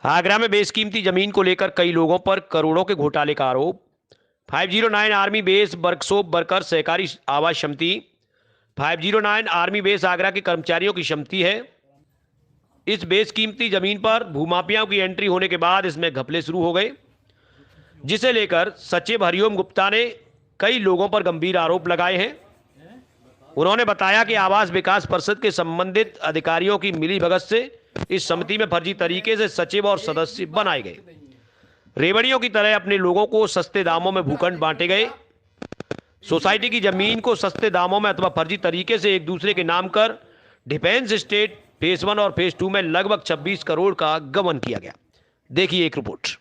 आगरा में बेशकीमती जमीन को लेकर कई लोगों पर करोड़ों के घोटाले का आरोप। 509 आर्मी बेस वर्कशॉप वर्कर सहकारी आवास समिति। 509 आर्मी बेस आगरा के कर्मचारियों की समिति है। इस बेशकीमती जमीन पर भूमाफियाओं की एंट्री होने के बाद इसमें घपले शुरू हो गए, जिसे लेकर सचिव हरिओम गुप्ता ने कई लोगों पर गंभीर आरोप लगाए हैं। उन्होंने बताया कि आवास विकास परिषद के संबंधित अधिकारियों की मिलीभगत से इस समिति में फर्जी तरीके से सचिव और सदस्य बनाए गए। रेवड़ियों की तरह अपने लोगों को सस्ते दामों में भूखंड बांटे गए। सोसाइटी की जमीन को सस्ते दामों में अथवा फर्जी तरीके से एक दूसरे के नाम कर डिफेंस स्टेट फेज 1 और फेज 2 में लगभग 26 करोड़ का गबन किया गया। देखिए एक रिपोर्ट।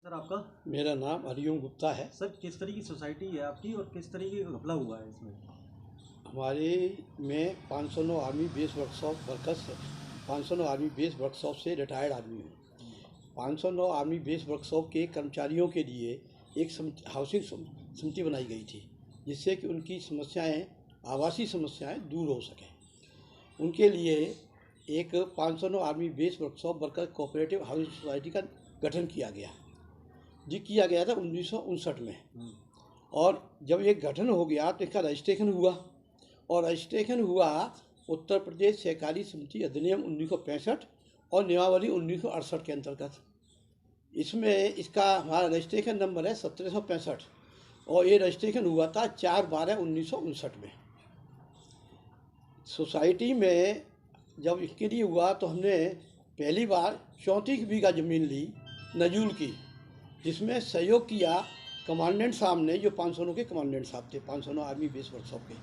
सर आपका? मेरा नाम हरिओम गुप्ता है। सर किस तरह की सोसाइटी है आपकी और किस तरीके का घपला हुआ है इसमें? हमारे में 509 army base workshop workers 509 army base workshop से रिटायर्ड आदमी हूँ। 509 आर्मी बेस वर्कशॉप के कर्मचारियों के लिए एक हाउसिंग समिति बनाई गई थी, जिससे कि उनकी समस्याएं, आवासीय समस्याएं दूर हो सकें। उनके लिए एक 509 army base workshop worker cooperative housing society का गठन किया गया था 1959 में। और जब ये गठन हो गया तो इसका रजिस्ट्रेशन हुआ, और रजिस्ट्रेशन हुआ उत्तर प्रदेश सहकारी समिति अधिनियम 1965 और नियमावली 1968 के अंतर्गत। इसमें इसका हमारा रजिस्ट्रेशन नंबर है 1765, और ये रजिस्ट्रेशन हुआ था 4/12/1959 में। सोसाइटी में जब इसके लिए हुआ तो हमने पहली बार 34 बीघा ज़मीन ली नजूल की, जिसमें सहयोग किया कमांडेंट साहब ने, जो 509 के कमांडेंट साहब थे, 509 आर्मी बेस वर्कशॉप के।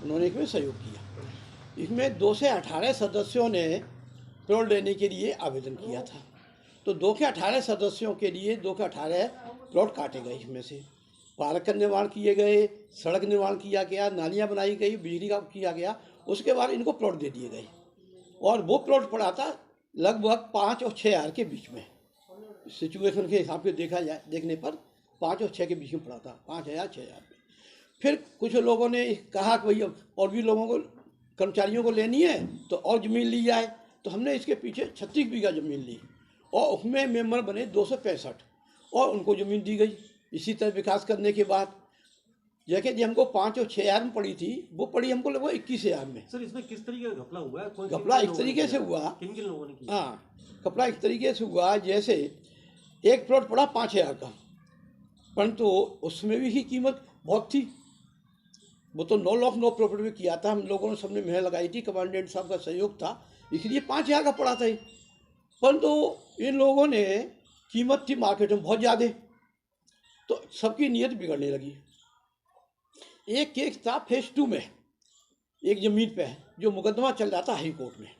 उन्होंने इसमें सहयोग किया। इसमें 2 से 18 सदस्यों ने प्लॉट लेने के लिए आवेदन किया था। तो 2 के 18 सदस्यों के लिए 2 के 18 प्लॉट काटे गए। इसमें से पार्क का निर्माण किए गए, सड़क निर्माण किया गया, नालियाँ बनाई गई, बिजली का किया गया। उसके बाद इनको प्लॉट दे दिए गए, और वो प्लॉट पड़ा था लगभग 5 और 6 हज़ार के बीच में। सिचुएशन के हिसाब से देखने पर 5 और 6 के बीच में पड़ा था, 5,000 6,000 में। फिर कुछ लोगों ने कहा कि भैया और भी लोगों को, कर्मचारियों को लेनी है तो और ज़मीन ली जाए। तो हमने इसके पीछे 36 बीघा ज़मीन ली, और उसमें मेंबर बने 265, और उनको ज़मीन दी गई। इसी तरह विकास करने के बाद जैसे जी हमको 5 और 6 हज़ार में पड़ी थी, वो पड़ी हमको लगभग 21,000 में। सर इसमें किस तरीके का घपला हुआ है? घपला इस तरीके से हुआ, किन किन लोगों ने किया? हाँ, घपला इस तरीके से हुआ जैसे एक प्लॉट पड़ा 5,000 का, परंतु उसमें भी ही कीमत बहुत थी। वो तो 9 लाख 9 प्रॉपर्टी में किया था, हम लोगों ने सबने मेहनत लगाई थी, कमांडेंट साहब का सहयोग था, इसलिए 5,000 का पड़ा था। परंतु इन लोगों ने कीमत थी मार्केट में बहुत ज़्यादा, तो सबकी नीयत बिगड़ने लगी। एक केस था फेज 2 में, एक ज़मीन पे है जो मुकदमा चल रहा था हाई कोर्ट में।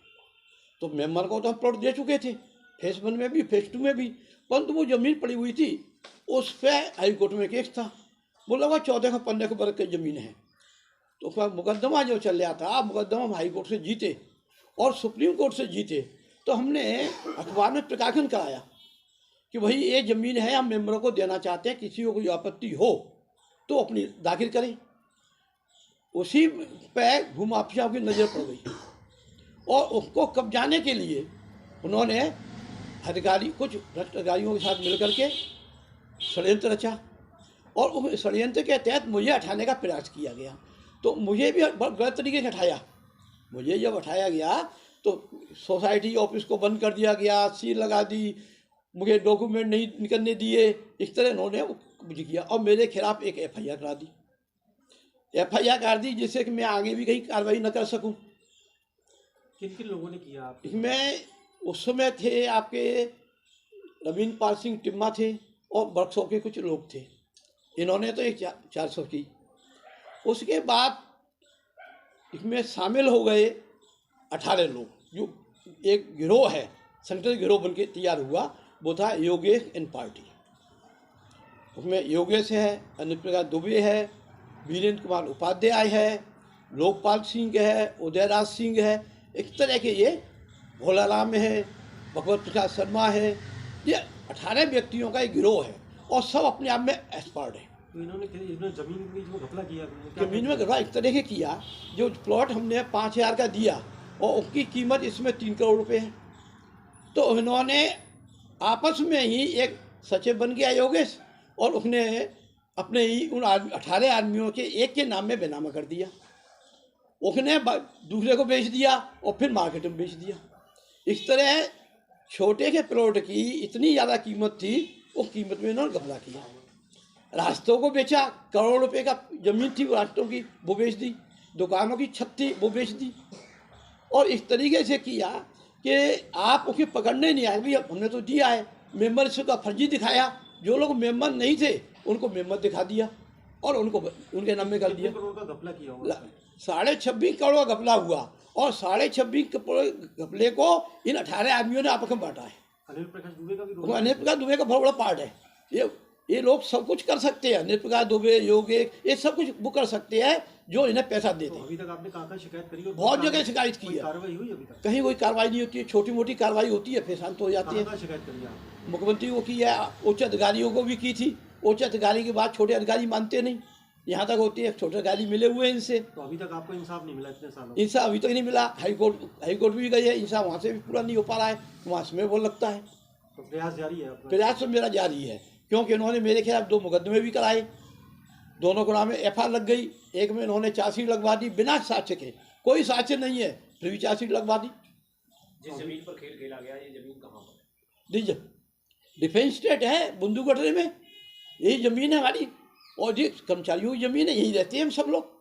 तो मेंबर को तो हम प्लॉट दे चुके थे, फेज 1 में भी फेज 2 में भी, परंतु वो ज़मीन पड़ी हुई थी, उस पर हाई कोर्ट में केस था। वो लगा 14 का 15 के बरस की ज़मीन है। तो उसका मुकदमा जो चल रहा था, मुकदमा हम हाई कोर्ट से जीते और सुप्रीम कोर्ट से जीते। तो हमने अखबार में प्रकाशन कराया कि भाई ये ज़मीन है, हम मेंबरों को देना चाहते हैं, किसी को कोई आपत्ति हो तो अपनी दाखिल करें। उसी पे भूमाफियाओं की नज़र पड़ गई, और उसको कब्जाने के लिए उन्होंने अधिकारी, कुछ भ्रष्ट अधिकारियों के साथ मिलकर के षड्यंत्र रचा, और उस षड्यंत्र के तहत मुझे हटाने का प्रयास किया गया। तो मुझे भी गलत तरीके से हटाया। मुझे जब हटाया गया तो सोसाइटी ऑफिस को बंद कर दिया गया, सील लगा दी, मुझे डॉक्यूमेंट नहीं निकलने दिए। इस तरह इन्होंने मुझे किया, और मेरे खिलाफ एक FIR करा दी। FIR कर दी जिससे कि मैं आगे भी कहीं कार्रवाई न कर सकूं। किन किन लोगों ने किया आप? इसमें उस समय थे आपके रवीन पाल सिंह टिम्मा थे, और वर्कशॉप के कुछ लोग थे। इन्होंने तो एक 400 की। उसके बाद इसमें शामिल हो गए 18 लोग, जो एक गिरोह है, संगठित गिरोह बनके तैयार हुआ। वो था योगेश एंड पार्टी। उसमें योगेश है, अनुप प्रकाश दुबे है, वीरेंद्र कुमार उपाध्याय है, लोकपाल सिंह है, उदयराज सिंह है। इस तरह के ये भोलाराम है, भगवत प्रसाद शर्मा है। ये 18 व्यक्तियों का एक गिरोह है, और सब अपने आप में एक्सपर्ट है। तो इन्होंने जमीन में जो घपला किया तो क्या जमीन में गड़बड़ इस तरह से किया, जो प्लॉट हमने 5,000 का दिया और उसकी कीमत इसमें 3 करोड़ रुपए है। तो उन्होंने आपस में ही एक सचिव बन गया योगेश, और उसने अपने ही उन 18 आदमियों के एक के नाम में बेनामा कर दिया। उसने दूसरे को बेच दिया और फिर मार्केट में बेच दिया। इस तरह छोटे के प्लॉट की इतनी ज़्यादा कीमत थी, उस कीमत में इन्होंने घपला किया। रास्तों को बेचा, करोड़ रुपए का जमीन थी रास्तों की, वो बेच दी। दुकानों की छत थी, वो बेच दी। और इस तरीके से किया कि आप उसे पकड़ने नहीं आए। भाई हमने तो दिया है, मेंबरशिप का फर्जी दिखाया। जो लोग मेंबर नहीं थे उनको मेंबर दिखा दिया और उनको उनके नाम में कर दिया। करोड़ का घपला किया होगा? 26.5 करोड़ का घपला हुआ, और 26.5 करोड़ घपले को इन 18 आदमियों ने आपस में बांटा है। अनिल प्रकाश दुबे का भी रोल? अनिल प्रकाश दुबे का बहुत बड़ा पार्ट है। ये लोग सब कुछ कर सकते हैं। अनिल प्रकाश दुबे, योगेश, ये सब कुछ वो कर सकते हैं जो इन्हें पैसा देते हैं। अभी तक आपने कहाँ शिकायत करी? बहुत जगह शिकायत की है, कार्रवाई हुई अभी तक? कहीं कोई कार्रवाई नहीं होती है। छोटी मोटी कार्रवाई होती है, फिर शांत हो जाती है। कहाँ शिकायत करी आप? मुख्यमंत्री को की है, उच्च अधिकारियों को भी की थी। उच्च अधिकारी के बाद छोटे अधिकारी मानते नहीं, यहाँ तक होती है। छोटे अधिकारी मिले हुए हैं इनसे, तो अभी तक आपको इंसाफ नहीं मिला इतने सालों? इंसाफ अभी तक नहीं मिला। हाईकोर्ट भी गई है, इंसाफ वहाँ से भी पूरा नहीं हो पा रहा है, वहाँ से वो लगता है। तो प्रयास जारी है आपका? प्रयास तो मेरा जारी है, क्योंकि इन्होंने मेरे खिलाफ 2 मुकदमे भी कराए। दोनों को नाम में FIR लग गई। एक में इन्होंने चार्जशीट लगवा दी बिना साक्ष्य के, कोई साक्ष्य नहीं है, फिर भी चार्जशीट लगवा दी। जिस जमीन पर खेल खेला गया, ये जमीन कहाँ पर है? दीजिए, डिफेंस स्टेट है बुंदू गटरे में, यही ज़मीन है हमारी, और ये कर्मचारियों की ज़मीन है, यही रहते हैं हम सब लोग।